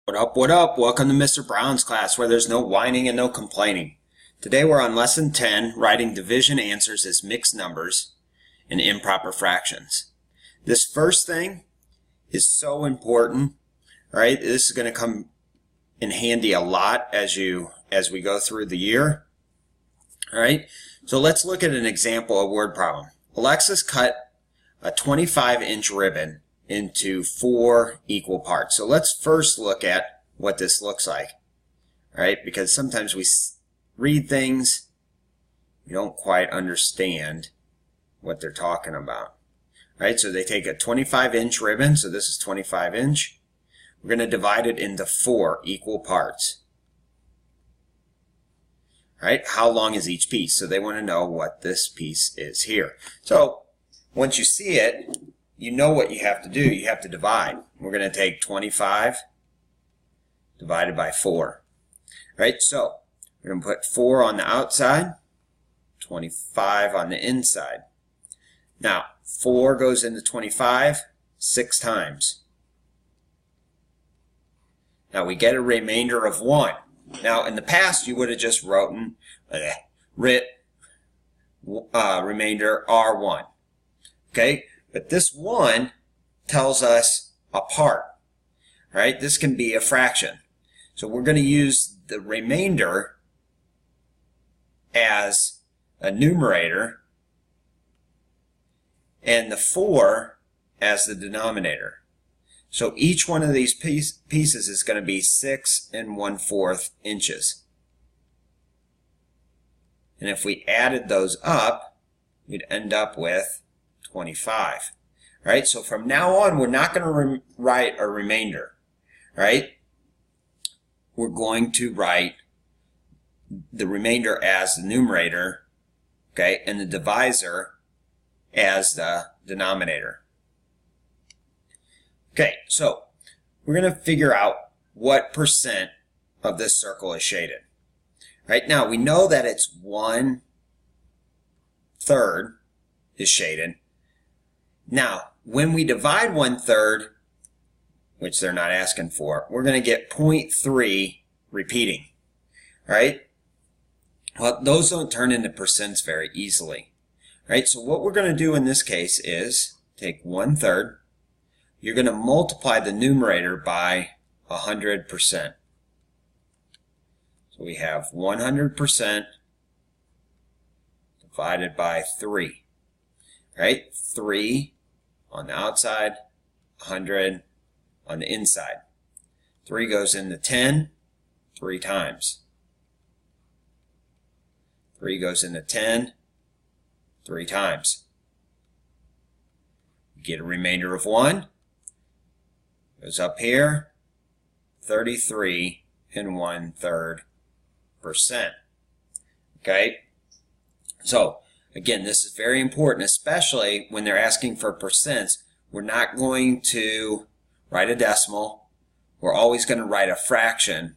What up, what up? Welcome to Mr. Brown's class where there's no whining and no complaining. Today we're on lesson 10, writing division answers as mixed numbers and improper fractions. This first thing is so important, right? This is going to come in handy a lot as we go through the year. All right, so let's look at an example of word problem. Alexis cut a 25-inch ribbon into 4 equal parts. So let's first look at what this looks like, right? Because sometimes we read things, we don't quite understand what they're talking about, right? So they take a 25-inch ribbon, so this is 25-inch. We're going to divide it into 4 equal parts, right? How long is each piece? So they want to know what this piece is here. So once you see it, you know what you have to do. You have to divide. We're going to take 25 divided by 4. Right? So we're going to put 4 on the outside, 25 on the inside. Now, 4 goes into 25 6 times. Now we get a remainder of 1. Now in the past you would have just written remainder R1. Okay? But this 1 tells us a part, right? This can be a fraction. So we're going to use the remainder as a numerator and the 4 as the denominator. So each one of these pieces is going to be 6 1/4 inches. And if we added those up, we'd end up with 25. Right? So from now on, we're not going to write a remainder. Right? We're going to write the remainder as the numerator, okay, and the divisor as the denominator. Okay, so we're going to figure out what percent of this circle is shaded. Right now, we know that it's 1/3 is shaded. Now, when we divide 1/3, which they're not asking for, we're going to get 0.3 repeating, right? Well, those don't turn into percents very easily, right? So what we're going to do in this case is take 1/3. You're going to multiply the numerator by 100%. So we have 100% divided by 3, right? 3 on the outside, 100 on the inside. 3 goes into 10 3 times. 3 goes into 10 3 times. You get a remainder of 1. Goes up here, 33 1/3%. Okay? So, again, this is very important, especially when they're asking for percents. We're not going to write a decimal. We're always going to write a fraction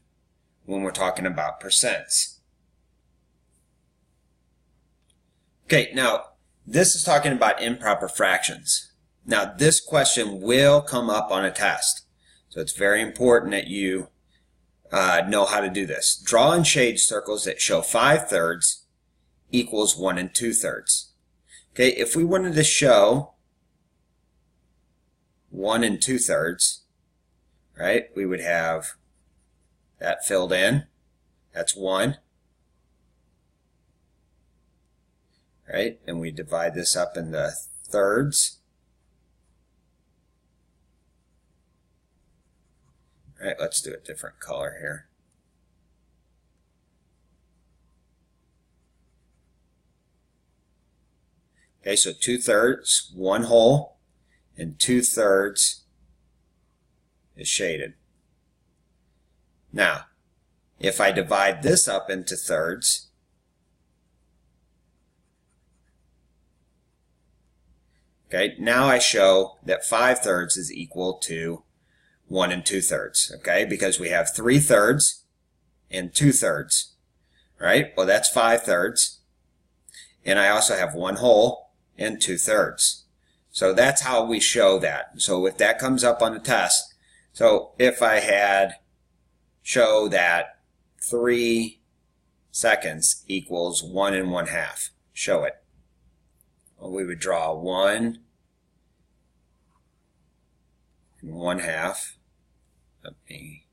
when we're talking about percents. Okay, now, this is talking about improper fractions. Now, this question will come up on a test. So it's very important that you know how to do this. Draw and shade circles that show 5/3 equals 1 2/3. Okay, if we wanted to show 1 2/3, right, we would have that filled in. That's 1. Right, and we divide this up into thirds. All right, let's do a different color here. Okay, so 2/3, 1 whole, and 2/3 is shaded. Now, if I divide this up into thirds, okay, now I show that 5/3 is equal to 1 2/3, okay, because we have 3/3 and 2/3, right? Well, that's 5/3, and I also have 1 whole and 2/3. So that's how we show that. So if that comes up on the test, so if I had show that 3 seconds equals 1 1/2. Show it. Well, we would draw 1 1/2. Let me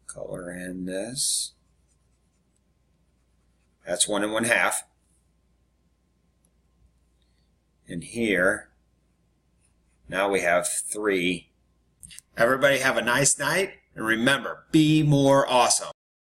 color in this. That's 1 1/2. And here, now we have 3. Everybody have a nice night, and remember, be more awesome.